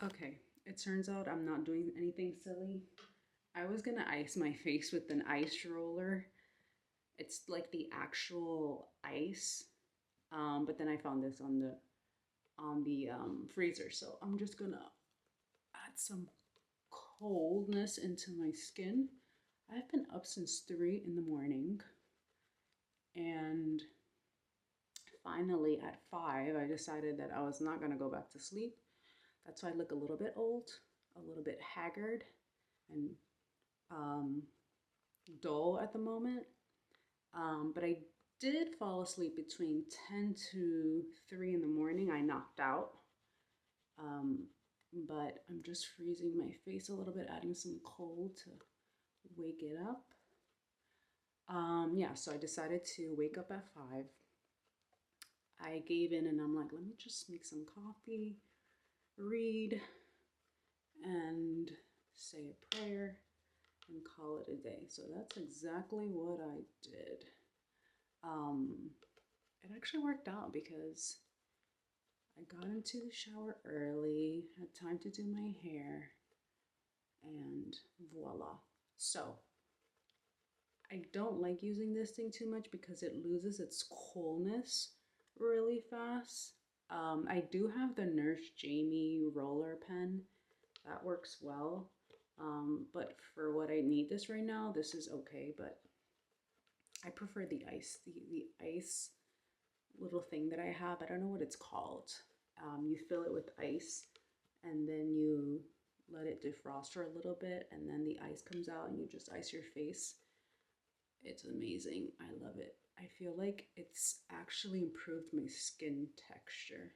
Okay, it turns out I'm not doing anything silly. I was gonna ice my face with an ice roller. It's like the actual ice. But then I found this on the freezer, so I'm just gonna add some coldness into my skin. I've been up since 3 in the morning, and finally at 5 I decided that I was not gonna go back to sleep. That's why I look a little bit old, a little bit haggard, and um, dull at the moment. But I did fall asleep between 10 to 3 in the morning. I knocked out. Um, but I'm just freezing my face a little bit, adding some cold to wake it up. Yeah, so I decided to wake up at 5. I gave in and I'm like, let me just make some coffee, read, and say a prayer and call it a day. So that's exactly what I did. Um, it actually worked out because I got into the shower early, had time to do my hair, and voila. So I don't like using this thing too much because it loses its coolness really fast. I do have the Nurse Jamie roller pen. That works well. But for what I need this right now, this is okay, but I prefer the ice. The ice little thing that I have, I don't know what it's called. You fill it with ice and then you let it defrost for a little bit and then the ice comes out and you just ice your face. It's amazing. I love it. I feel like it's actually improved my skin texture.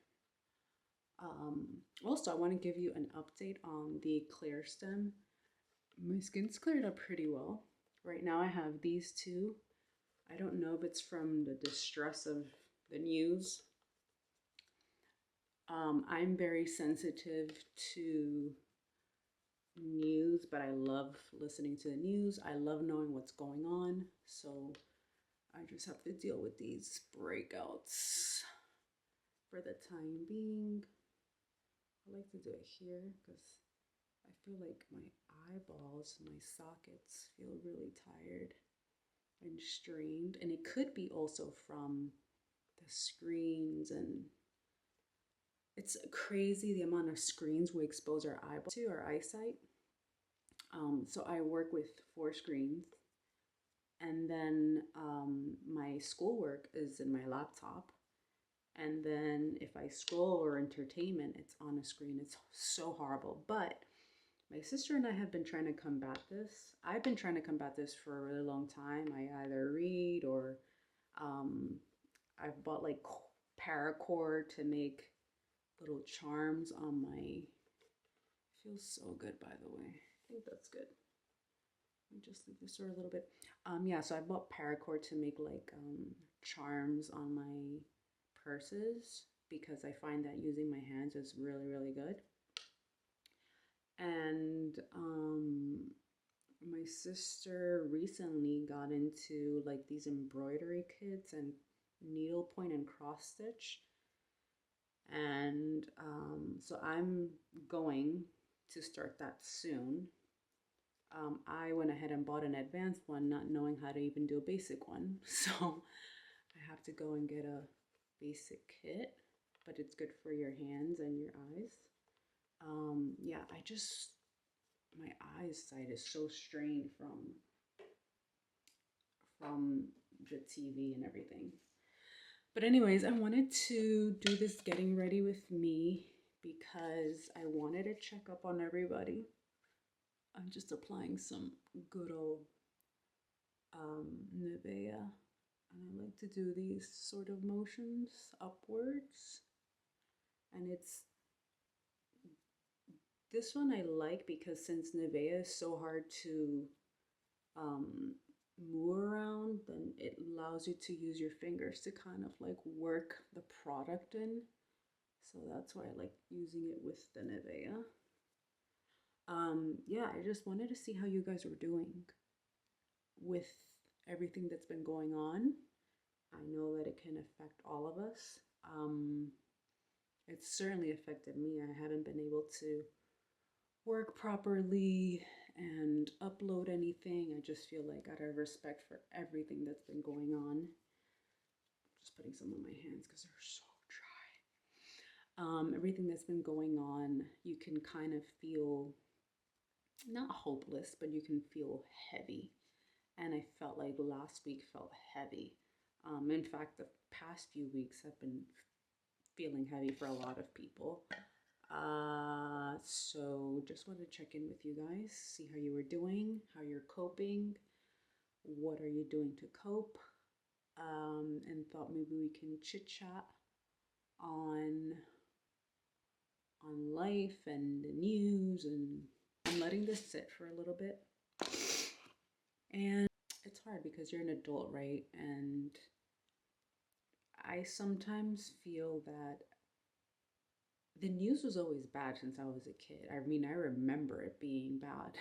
Also, I want to give you an update on the clear stem. My skin's cleared up pretty well. Right now I have these two. I don't know if it's from the distress of the news. I'm very sensitive to news, but I love listening to the news. I love knowing what's going on. So I just have to deal with these breakouts for the time being. I like to do it here because I feel like my eyeballs, my sockets feel really tired and strained. And it could be also from the screens, and it's crazy the amount of screens we expose our eyeballs to, our eyesight. So I work with 4 screens, and then my schoolwork is in my laptop. And then if I scroll or entertainment, it's on a screen. It's so horrible. But my sister and I have been trying to combat this. I've been trying to combat this for a really long time. I either read or um, I've bought like paracord to make little charms on my. Feels so good, by the way. I think that's good. Let me just leave this for a little bit. Yeah, so I bought paracord to make like charms on my purses because I find that using my hands is really, really good. And my sister recently got into like these embroidery kits and needlepoint and cross stitch. And so I'm going to start that soon. I went ahead and bought an advanced one, not knowing how to even do a basic one. So I have to go and get a basic kit, but it's good for your hands and your eyes. Yeah, my eyesight is so strained from the TV and everything. But anyways, I wanted to do this getting ready with me because I wanted to check up on everybody. I'm just applying some good old Nivea. And I like to do these sort of motions upwards. And this one I like because since Nivea is so hard to um, move around, then it allows you to use your fingers to kind of like work the product in. So that's why I like using it with the Nivea. Yeah, I just wanted to see how you guys were doing with everything that's been going on. I know that it can affect all of us. It's certainly affected me. I haven't been able to work properly and upload anything. I just feel like out of respect for everything that's been going on, just putting some on my hands because they're so dry. Everything that's been going on, you can kind of feel not hopeless, but you can feel heavy. And I felt like last week felt heavy. In fact, the past few weeks have been feeling heavy for a lot of people. So just wanted to check in with you guys, see how you were doing, how you're coping, what are you doing to cope, and thought maybe we can chit chat on life and the news, and I'm letting this sit for a little bit. And it's hard because you're an adult, right? And I sometimes feel that the news was always bad since I was a kid. I mean, I remember it being bad.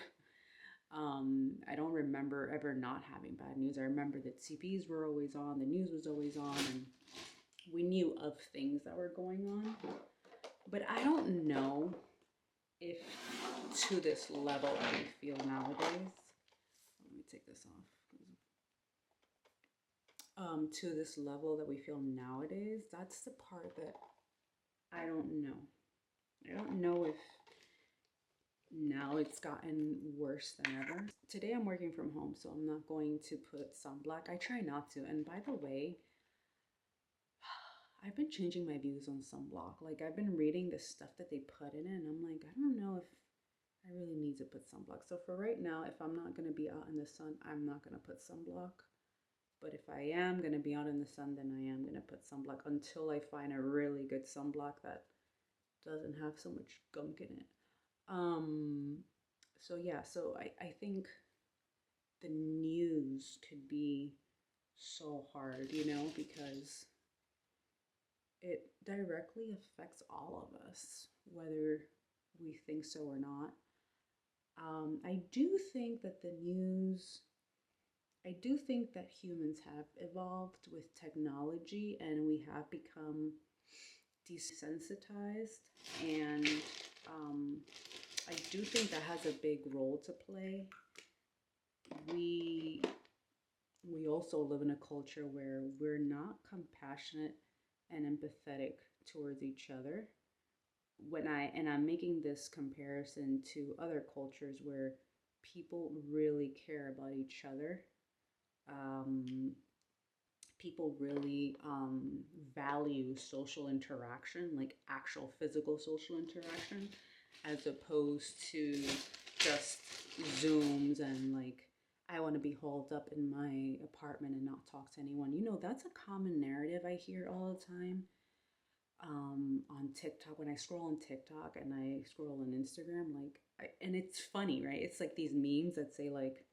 I don't remember ever not having bad news. I remember that CPs were always on, the news was always on, and we knew of things that were going on. But I don't know if to this level that we feel nowadays. Let me take this off. To this level that we feel nowadays, that's the part that I don't know. I don't know if now it's gotten worse than ever. Today I'm working from home, so I'm not going to put sunblock. I try not to. And by the way, I've been changing my views on sunblock. Like, I've been reading the stuff that they put in it, and I'm like, I don't know if I really need to put sunblock. So for right now, if I'm not going to be out in the sun, I'm not going to put sunblock. But if I am going to be out in the sun, then I am going to put sunblock until I find a really good sunblock that doesn't have so much gunk in it. So yeah, so I think the news could be so hard, because it directly affects all of us, whether we think so or not. I do think that I do think that humans have evolved with technology and we have become desensitized, and I do think that has a big role to play. We also live in a culture where we're not compassionate and empathetic towards each other. I'm making this comparison to other cultures where people really care about each other. Um, People really value social interaction, like actual physical social interaction, as opposed to just Zooms and like, I want to be holed up in my apartment and not talk to anyone. That's a common narrative I hear all the time on TikTok. When I scroll on TikTok and I scroll on Instagram, and it's funny, right? It's like these memes that say like,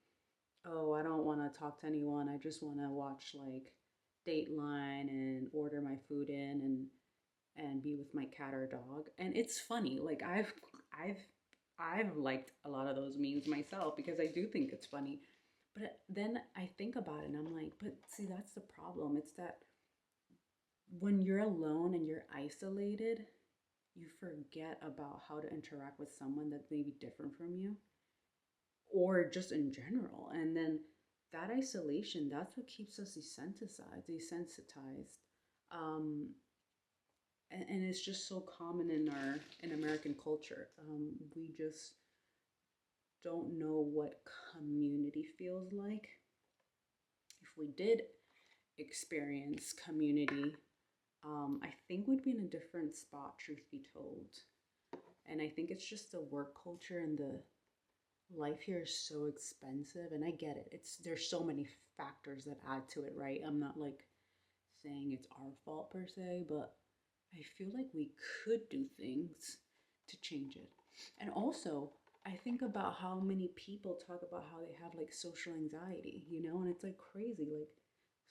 oh, I don't want to talk to anyone. I just want to watch like Dateline and order my food in and be with my cat or dog. And it's funny. Like I've liked a lot of those memes myself because I do think it's funny. But then I think about it and I'm like, but see, that's the problem. It's that when you're alone and you're isolated, you forget about how to interact with someone that may be different from you or just in general. And then that isolation, that's what keeps us desensitized. Um, and it's just so common in American culture. We just don't know what community feels like. If we did experience community, I think we'd be in a different spot, truth be told. And I think it's just the work culture and the life here is so expensive, and I get it. There's so many factors that add to it, right? I'm not like saying it's our fault per se, but I feel like we could do things to change it. And also, I think about how many people talk about how they have like social anxiety, and it's like crazy, like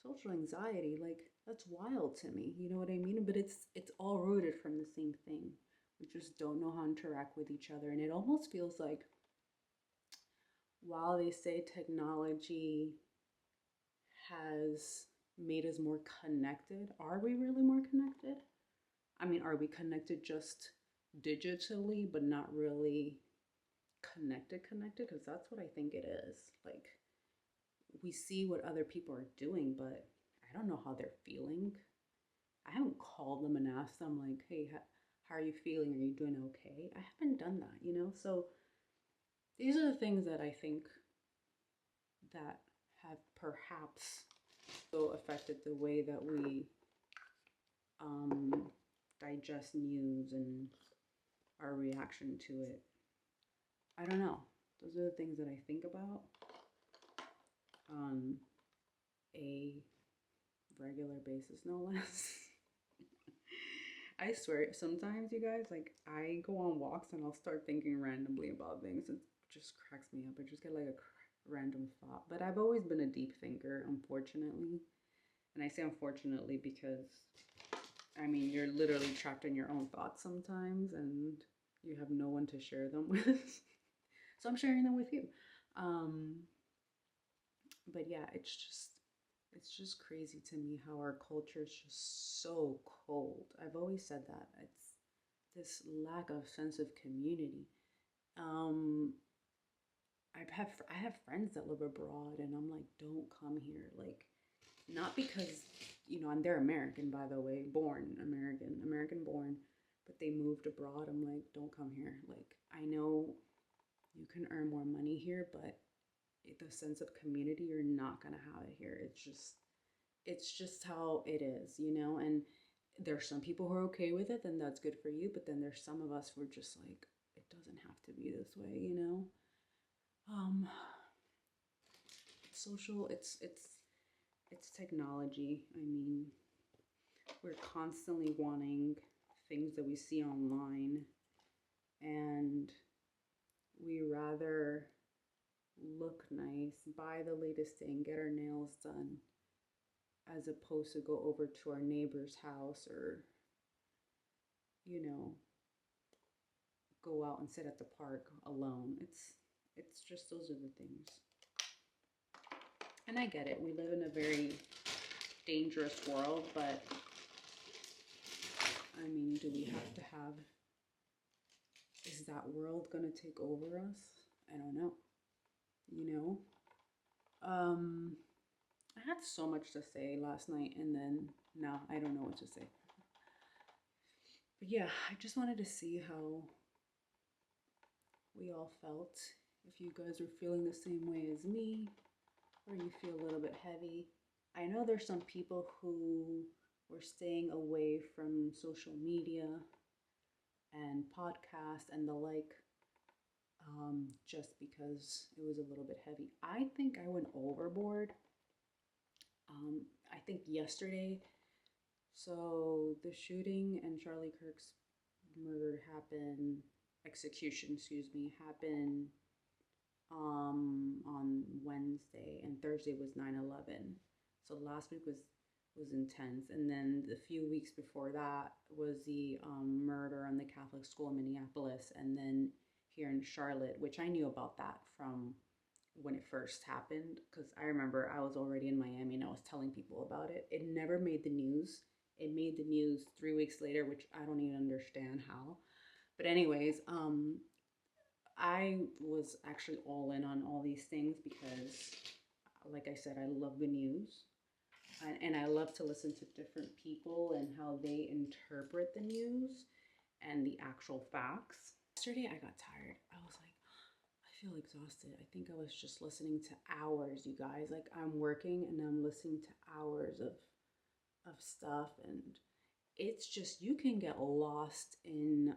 social anxiety, like that's wild to me, you know what I mean? But it's all rooted from the same thing. We just don't know how to interact with each other, and it almost feels like while they say technology has made us more connected, are we really more connected? I mean, are we connected just digitally, but not really connected? Because that's what I think it is. Like, we see what other people are doing, but I don't know how they're feeling. I haven't called them and asked them, like, hey, how are you feeling? Are you doing okay? I haven't done that, you know? So these are the things that I think that have perhaps so affected the way that we digest news and our reaction to it. I don't know. Those are the things that I think about on a regular basis, no less. I swear, sometimes you guys, like, I go on walks and I'll start thinking randomly about things. It just cracks me up. I just get like a random thought. But I've always been a deep thinker, unfortunately. And I say unfortunately because, I mean, you're literally trapped in your own thoughts sometimes and you have no one to share them with. So I'm sharing them with you. But yeah, it's just crazy to me how our culture is just so cold. I've always said that. It's this lack of sense of community. Um, I have friends that live abroad, and I'm like, don't come here. Like, not because, you know, and they're American, by the way, born American born, but they moved abroad. I'm like, don't come here. Like, I know you can earn more money here, but the sense of community, you're not gonna have it here. It's just how it is, you know. And there's some people who are okay with it, then that's good for you. But then there's some of us who are just like, it doesn't have to be this way, you know. Um, social, it's technology. I mean, we're constantly wanting things that we see online, and we rather look nice, buy the latest thing, get our nails done, as opposed to go over to our neighbor's house or, you know, go out and sit at the park alone. It's just, those are the things. And I get it. We live in a very dangerous world, but I mean, do we have to have, is that world gonna take over us? I don't know. You know? I had so much to say last night, and then now I don't know what to say. But yeah, I just wanted to see how we all felt. If you guys are feeling the same way as me, or you feel a little bit heavy. I know there's some people who were staying away from social media and podcasts and the like, just because it was a little bit heavy. I think I went overboard. I think yesterday, so the shooting and Charlie Kirk's murder happened, execution, excuse me, happened on Wednesday, and Thursday was 9/11. So last week was intense, and then the few weeks before that was the murder on the Catholic school in Minneapolis, and then here in Charlotte, which I knew about that from when it first happened, because I remember I was already in Miami and I was telling people about it. It never made the news. It made the news 3 weeks later, which I don't even understand how. But anyways, I was actually all in on all these things because, like I said, I love the news. And I love to listen to different people and how they interpret the news and the actual facts. Yesterday, I got tired. I was like, I feel exhausted. I think I was just listening to hours, you guys. Like, I'm working and I'm listening to hours of stuff, and it's just, you can get lost in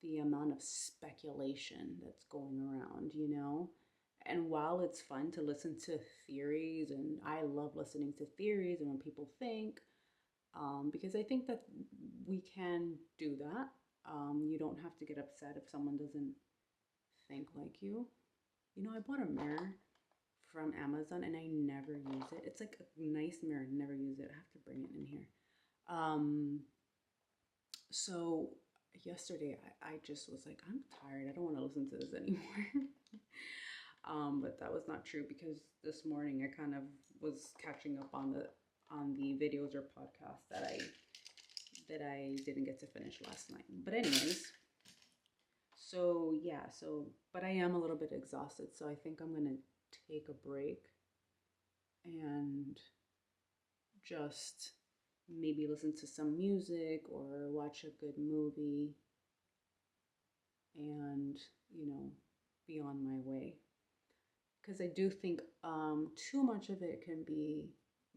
the amount of speculation that's going around, you know? And while it's fun to listen to theories, and I love listening to theories and when people think, because I think that we can do that. You don't have to get upset if someone doesn't think like you. You know, I bought a mirror from Amazon and I never use it. It's like a nice mirror, never use it. I have to bring it in here. So yesterday I just was like, I'm tired. I don't want to listen to this anymore. But that was not true, because this morning I kind of was catching up on the videos or podcasts that I didn't get to finish last night. But anyways, so yeah, but I am a little bit exhausted, so I think I'm gonna take a break and just maybe listen to some music or watch a good movie and, be on my way. Because I do think too much of it can be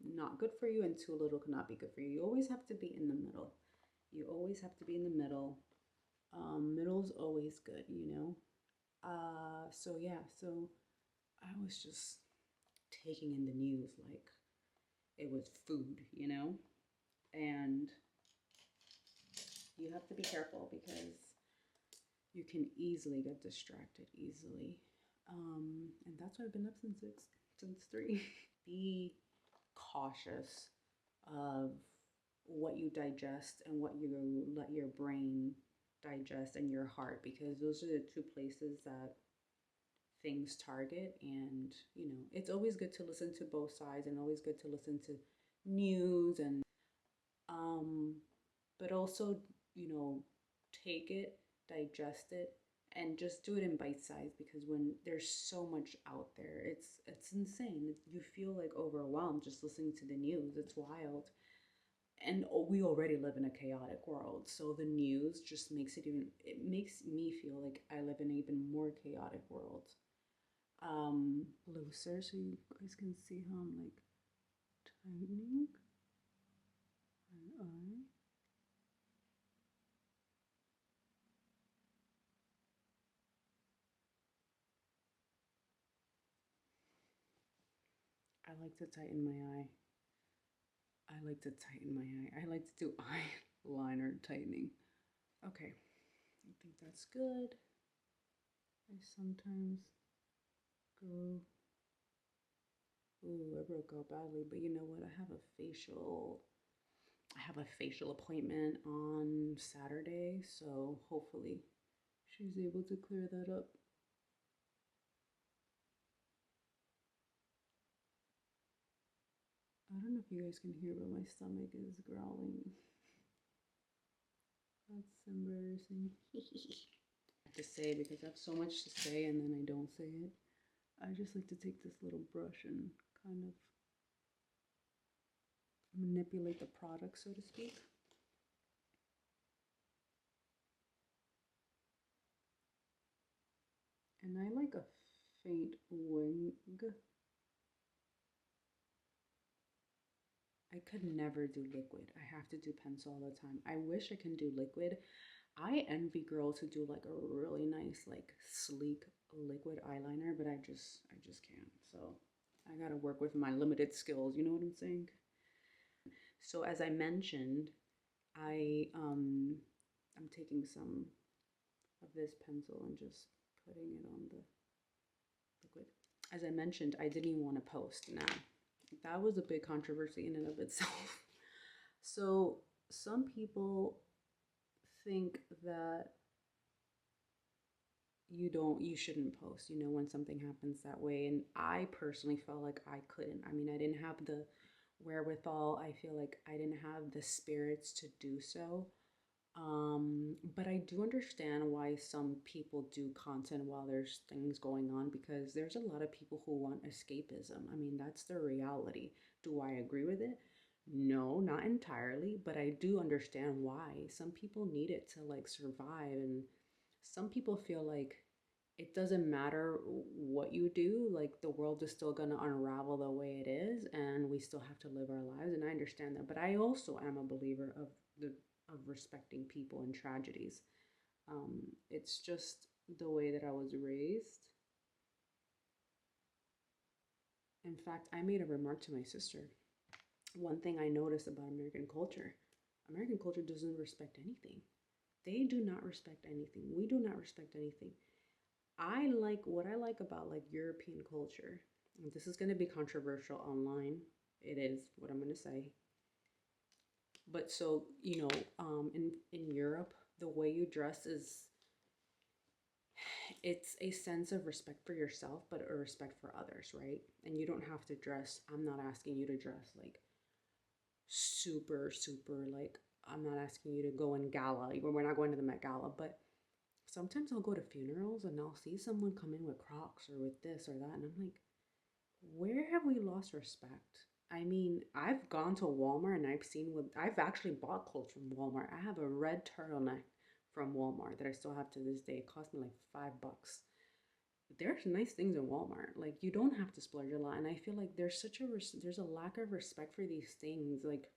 not good for you and too little cannot be good for you. You always have to be in the middle. You always have to be in the middle. Middle's always good. So yeah, so I was just taking in the news like it was food. And you have to be careful because you can easily get distracted easily. And that's why I've been up since 3. Be cautious of what you digest and what you let your brain digest and your heart, because those are the two places that things target. And it's always good to listen to both sides and always good to listen to news and um but also you know take it, digest it, and just do it in bite size, because when there's so much out there, it's insane. You feel like overwhelmed just listening to the news. It's wild. And we already live in a chaotic world, so the news just it makes me feel like I live in an even more chaotic world. Looser, so you guys can see how I'm like tightening my eye. I like to tighten my eye. I like to tighten my eye. I like to do eyeliner tightening. Okay, I think that's good. I sometimes go, ooh, I broke out badly, but you know what? I have a facial appointment on Saturday, so hopefully she's able to clear that up. I don't know if you guys can hear, but my stomach is growling. That's embarrassing. To say, because I have so much to say and then I don't say it. I just like to take this little brush and kind of manipulate the product, so to speak. And I like a faint wing. I could never do liquid. I have to do pencil all the time. I wish I can do liquid. I envy girls who do like a really nice, like sleek liquid eyeliner, but I just can't. So I gotta work with my limited skills. You know what I'm saying? So as I mentioned, I'm taking some of this pencil and just putting it on the liquid. As I mentioned, I didn't even want to post. Now, that was a big controversy in and of itself. So some people think that you shouldn't post, when something happens that way. And I personally felt like I couldn't. I mean, I didn't have the wherewithal. I feel like I didn't have the spirits to do so. But I do understand why some people do content while there's things going on, because there's a lot of people who want escapism. I mean, that's the reality. Do I agree with it? No, not entirely, but I do understand why. Some people need it to like survive, and some people feel like it doesn't matter what you do, like the world is still gonna unravel the way it is, and we still have to live our lives. And I understand that, but I also am a believer of respecting people and tragedies. It's just the way that I was raised. In fact, I made a remark to my sister. One thing I noticed about American culture doesn't respect anything. They do not respect anything. We do not respect anything. What I like about like European culture. This is going to be controversial online. It is what I'm going to say. But so, in Europe, the way you dress is it's a sense of respect for yourself, but a respect for others, right? And you don't have to dress. I'm not asking you to dress like super, super like I'm not asking you to go in gala. We're not going to the Met Gala, but sometimes I'll go to funerals and I'll see someone come in with Crocs or with this or that, and I'm like, where have we lost respect? I mean, I've gone to Walmart and I've actually bought clothes from Walmart. I have a red turtleneck from Walmart that I still have to this day. It cost me like $5. There's nice things in Walmart. Like, you don't have to splurge a lot, and I feel like there's a lack of respect for these things. Like,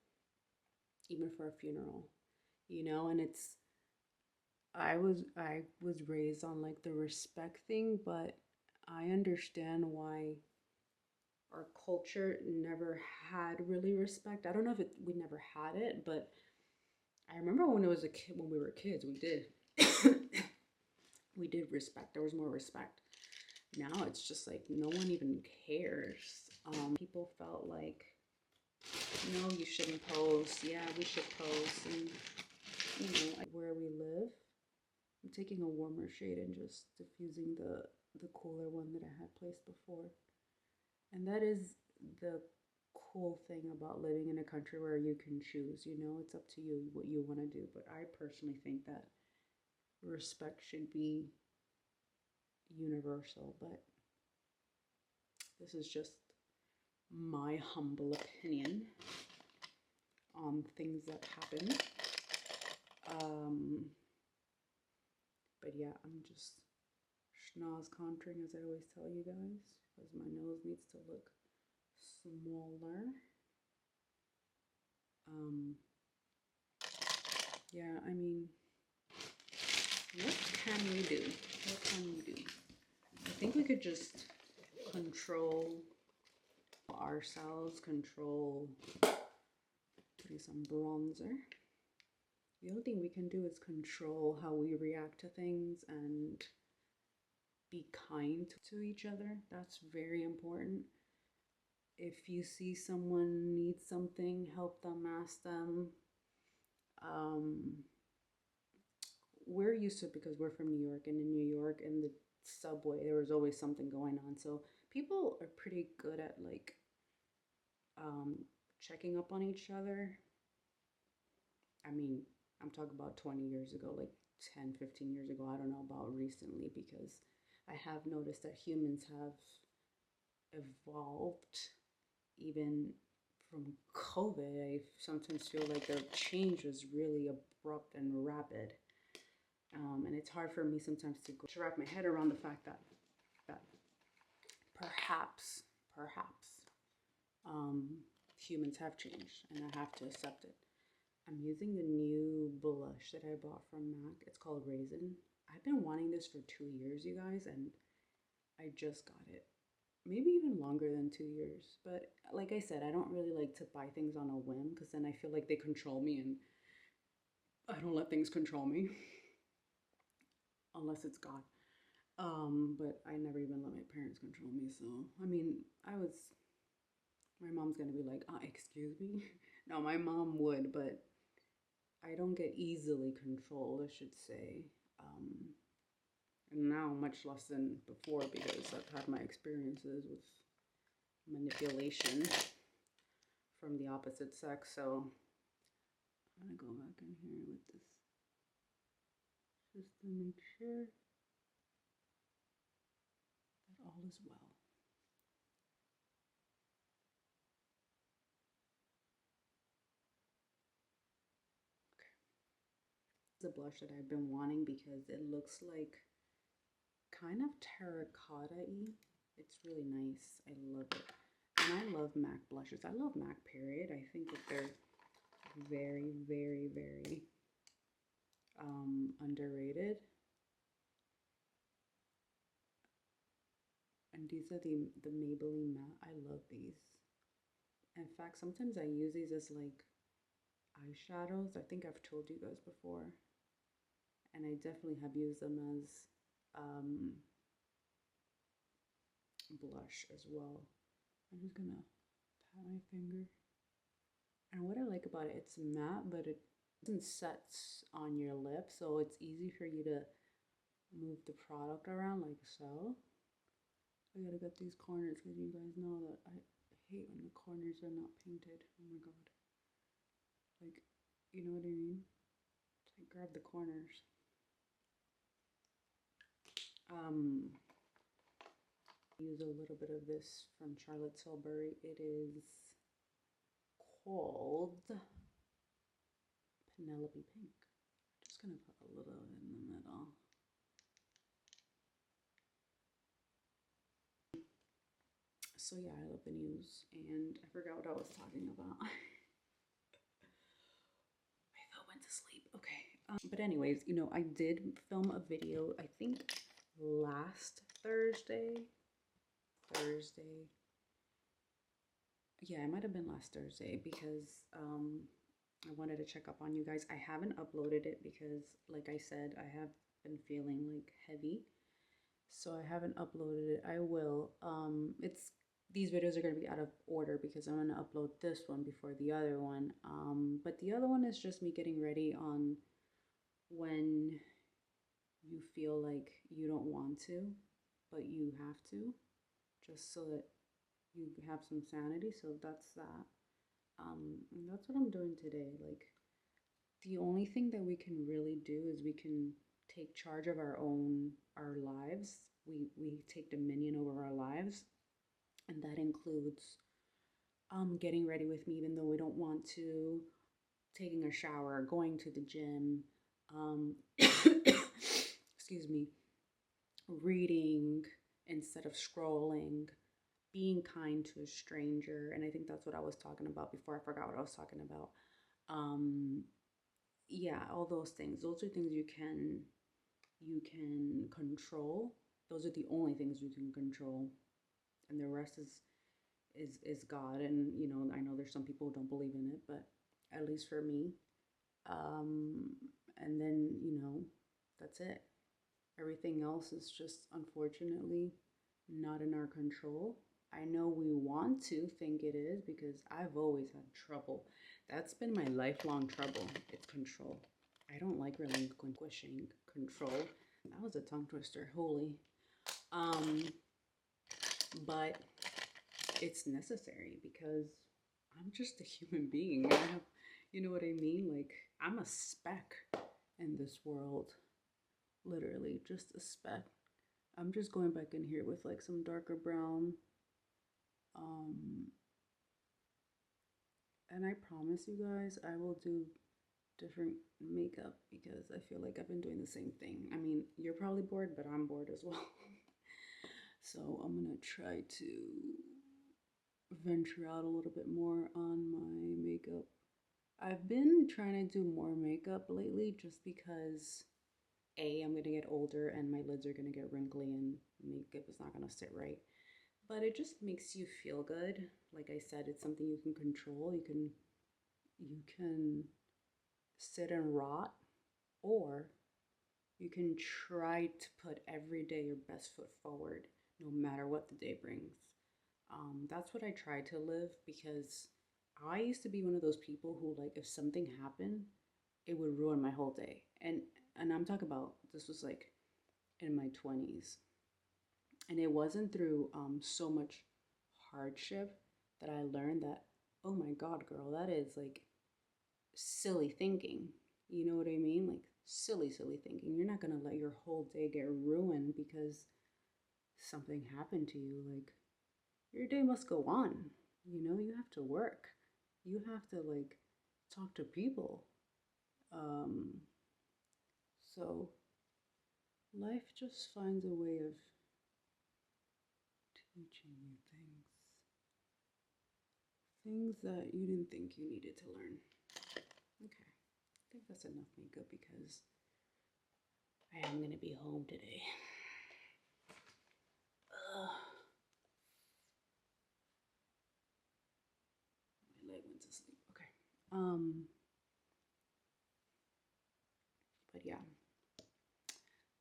even for a funeral, and I was raised on like the respect thing, but I understand why our culture never had really respect. I don't know if we never had it, but I remember when we were kids, we did. We did respect. There was more respect. Now it's just like no one even cares. People felt like, no, you shouldn't post. Yeah, we should post. And where we live, I'm taking a warmer shade and just diffusing the cooler one that I had placed before. And that is the cool thing about living in a country where you can choose. It's up to you what you want to do. But I personally think that respect should be universal. But this is just my humble opinion on things that happen. But yeah, I'm just schnoz contouring, as I always tell you guys, because my nose needs to look smaller. Yeah, I mean, what can we do? What can we do? I think we could just control ourselves, control putting some bronzer. The only thing we can do is control how we react to things and be kind to each other. That's very important. If you see someone needs something, help them, ask them. We're used to it because we're from New York, and in New York, in the subway, there was always something going on. So people are pretty good at like checking up on each other. I mean, I'm talking about 20 years ago, like 10, 15 years ago. I don't know about recently, because I have noticed that humans have evolved even from COVID. I sometimes feel like the change was really abrupt and rapid. And it's hard for me sometimes to wrap my head around the fact that perhaps humans have changed, and I have to accept it. I'm using the new blush that I bought from MAC. It's called Raisin. I've been wanting this for 2 years, you guys, and I just got it. Maybe even longer than 2 years. But like I said, I don't really like to buy things on a whim, because then I feel like they control me, and I don't let things control me unless it's God. But I never even let my parents control me. So, I mean, my mom's gonna be like, excuse me? No, my mom would, but I don't get easily controlled, I should say. And now much less than before, because I've had my experiences with manipulation from the opposite sex. So I'm gonna go back in here with this just to make sure that all is well. It's a blush that I've been wanting because it looks like kind of terracotta-y. It's really nice. I love it. And I love MAC blushes. I love MAC, period. I think that they're very, very, very underrated. And these are the Maybelline matte. I love these. In fact, sometimes I use these as like eyeshadows. I think I've told you guys before. And I definitely have used them as blush as well. I'm just gonna pat my finger. And what I like about it, it's matte, but it doesn't set on your lip, so it's easy for you to move the product around like so. I gotta get these corners, because you guys know that I hate when the corners are not painted. Oh my god. Like, You know what I mean? I grab the corners. Use a little bit of this from Charlotte Tilbury. It is called Penelope Pink. I'm just gonna put a little in the middle. So yeah, I love the news, and I forgot what I was talking about. My phone went to sleep. Okay. But anyways, you know, I did film a video, I think last Thursday. Yeah, it might have been last Thursday because I wanted to check up on you guys. I haven't uploaded it because, like I said, I have been feeling like heavy. So I haven't uploaded it. I will. It's these videos are going to be out of order because I'm going to upload this one before the other one. But the other one is just me getting ready on when you feel like you don't want to, but you have to, just so that you have some sanity. So that's that. And that's what I'm doing today. Like, the only thing that we can really do is we can take charge of our lives. We take dominion over our lives, and that includes getting ready with me even though we don't want to, taking a shower, going to the gym, excuse me, reading instead of scrolling, being kind to a stranger. And I think that's what I was talking about before. I forgot what I was talking about. Um, yeah, all those things. Those are things you can control. Those are the only things you can control, and the rest is God. And you know, I know there's some people who don't believe in it, but at least for me, um, and then you know, that's it. Everything else is just unfortunately not in our control. I know we want to think it is because I've always had trouble. That's been my lifelong trouble. It's control. I don't like relinquishing control. That was a tongue twister. Holy. Um, but it's necessary because I'm just a human being. I have, you know what I mean? Like, I'm a speck in this world. Literally, just a speck. I'm just going back in here with like some darker brown. Um, and I promise you guys, I will do different makeup because I feel like I've been doing the same thing. I mean, you're probably bored, but I'm bored as well. So I'm gonna try to venture out a little bit more on my makeup. I've been trying to do more makeup lately just because I'm gonna get older and my lids are gonna get wrinkly and makeup is not gonna sit right. But it just makes you feel good. Like I said, it's something you can control. You can sit and rot, or you can try to put every day your best foot forward, no matter what the day brings. That's what I try to live because I used to be one of those people who, like, if something happened, it would ruin my whole day. And I'm talking about this was like in my 20s, and it wasn't through so much hardship that I learned that, oh my God, girl, that is like silly thinking. You know what I mean? Like silly, silly thinking. You're not gonna let your whole day get ruined because something happened to you. Like, your day must go on. You know, you have to work. You have to like talk to people. Um, so life just finds a way of teaching you things that you didn't think you needed to learn. Okay, I think that's enough makeup because I am gonna be home today. Ugh. My leg went to sleep. Okay. But yeah.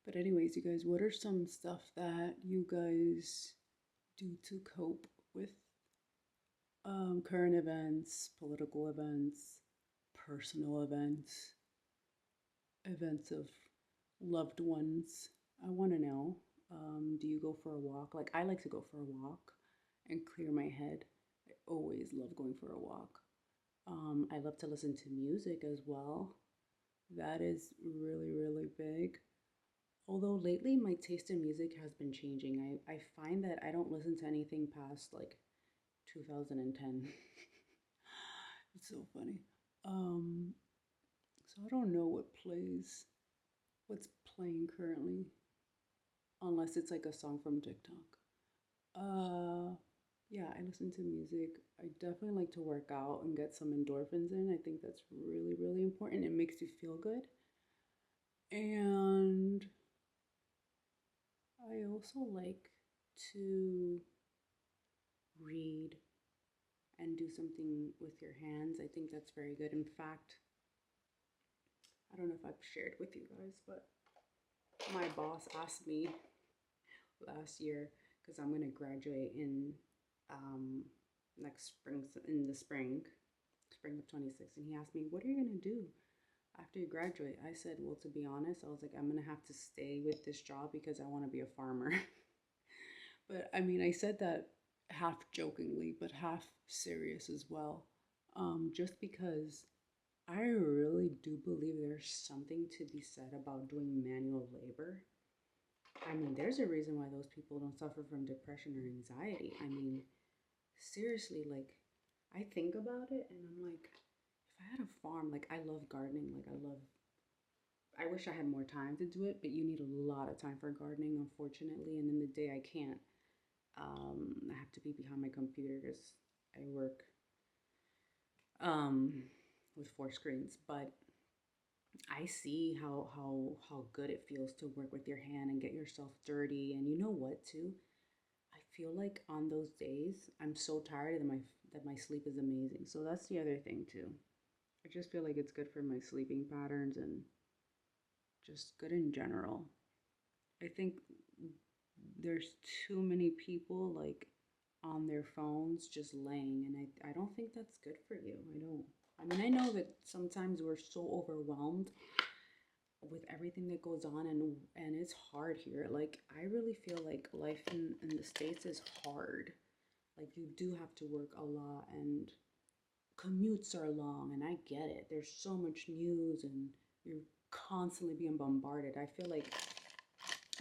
But anyways, you guys, what are some stuff that you guys do to cope with current events, political events, personal events, events of loved ones? I want to know. Do you go for a walk? Like, I like to go for a walk and clear my head. I always love going for a walk. I love to listen to music as well. That is really, really big. Although lately my taste in music has been changing. I find that I don't listen to anything past like 2010. It's so funny. Um, so I don't know what's playing currently, unless it's like a song from TikTok. Uh, yeah, I listen to music. I definitely like to work out and get some endorphins in. I think that's really, really important. It makes you feel good. And I also like to read and do something with your hands. I think that's very good. In fact, I don't know if I've shared with you guys, but my boss asked me last year because I'm gonna graduate in um, next spring, in the spring of 26, and he asked me, "What are you gonna do after you graduate?" I said, "Well, to be honest, I was like, I'm gonna have to stay with this job because I want to be a farmer." But I mean, I said that half jokingly, but half serious as well, just because I really do believe there's something to be said about doing manual labor. I mean, there's a reason why those people don't suffer from depression or anxiety. I mean, seriously, like, I think about it and I'm like, if I had a farm, like, I love gardening, like, I wish I had more time to do it, but you need a lot of time for gardening, unfortunately, and in the day I can't. I have to be behind my computer because I work um, with four screens, but I see how good it feels to work with your hand and get yourself dirty. And you know what, too? I feel like on those days I'm so tired that my sleep is amazing. So that's the other thing too. I just feel like it's good for my sleeping patterns and just good in general. I think there's too many people like on their phones just laying, and I don't think that's good for you. I don't. I mean, I know that sometimes we're so overwhelmed with everything that goes on, and it's hard here. Like, I really feel like life in the States is hard. Like, you do have to work a lot, and commutes are long, and I get it. There's so much news and you're constantly being bombarded. I feel like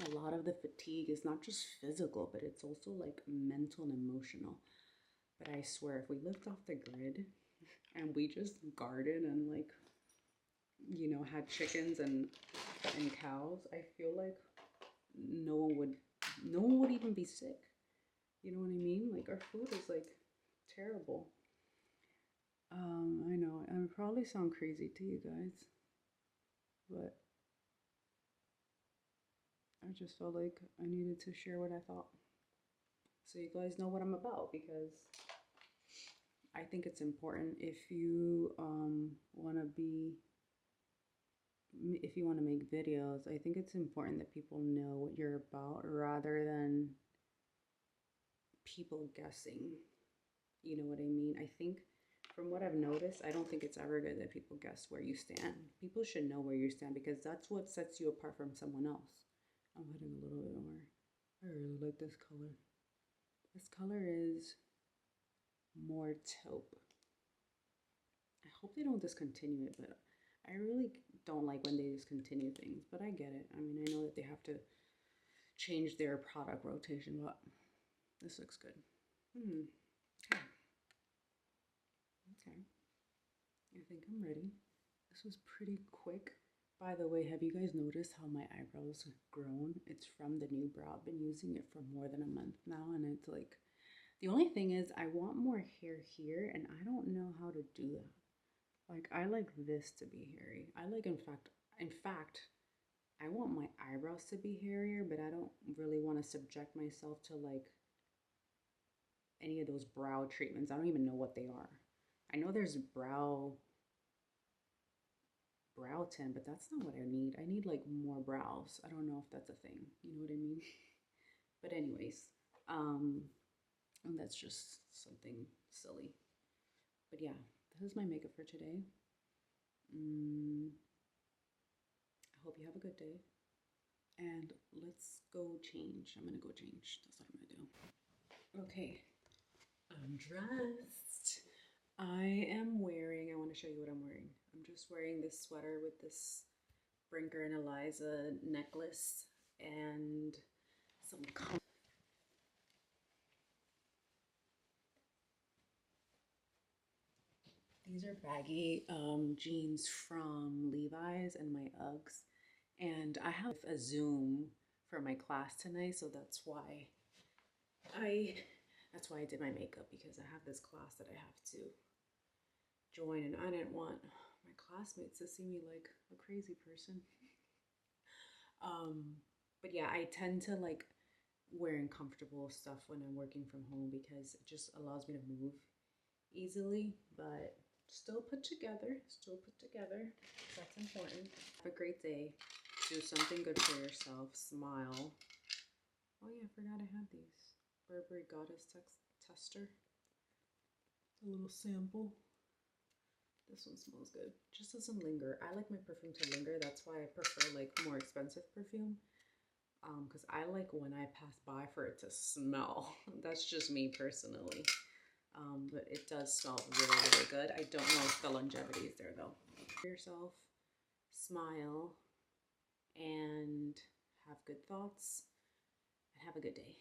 a lot of the fatigue is not just physical, but it's also like mental and emotional. But I swear, if we lived off the grid and we just garden and like, had chickens and cows, I feel like no one would no one would even be sick. You know what I mean? Like, our food is like terrible. I know I probably sound crazy to you guys, but I just felt like I needed to share what I thought so you guys know what I'm about, because I think it's important if you want to make videos. I think it's important that people know what you're about rather than people guessing. You know what I mean? I think from what I've noticed, I don't think it's ever good that people guess where you stand. People should know where you stand because that's what sets you apart from someone else. I'm hitting a little bit more. I really like this color. This color is more taupe. I hope they don't discontinue it, but I really don't like when they discontinue things, but I get it. I mean, I know that they have to change their product rotation, but this looks good. Okay. Okay. I think I'm ready. This was pretty quick. By the way, have you guys noticed how my eyebrows have grown? It's from the new brow. I've been using it for more than a month now, and it's like, the only thing is I want more hair here, and I don't know how to do that. Like, I like this to be hairy. I like, in fact, I want my eyebrows to be hairier, but I don't really want to subject myself to like any of those brow treatments. I don't even know what they are. I know there's brow tint, but that's not what I need. I need like more brows. I don't know if that's a thing. You know what I mean? But anyways, um, and that's just something silly. But yeah, this is my makeup for today. I hope you have a good day. And let's go change. I'm gonna go change. That's what I'm gonna do. Okay, I'm dressed. I want to show you what I'm wearing. I'm just wearing this sweater with this Brinker and Eliza necklace and some these are baggy jeans from Levi's and my Uggs. And I have a Zoom for my class tonight, so I that's why I did my makeup, because I have this class that I have to join and I didn't want my classmates to see me like a crazy person. Um, but yeah, I tend to like wearing comfortable stuff when I'm working from home because it just allows me to move easily, but still put together, still put together. That's important. Have a great day. Do something good for yourself. Smile. Oh yeah, I forgot I had these. Burberry Goddess Tester. A little sample. This one smells good. Just doesn't linger. I like my perfume to linger. That's why I prefer like more expensive perfume. Because I like when I pass by for it to smell. That's just me personally. But it does smell really, really good. I don't know if the longevity is there though. For yourself, smile, and have good thoughts, and have a good day.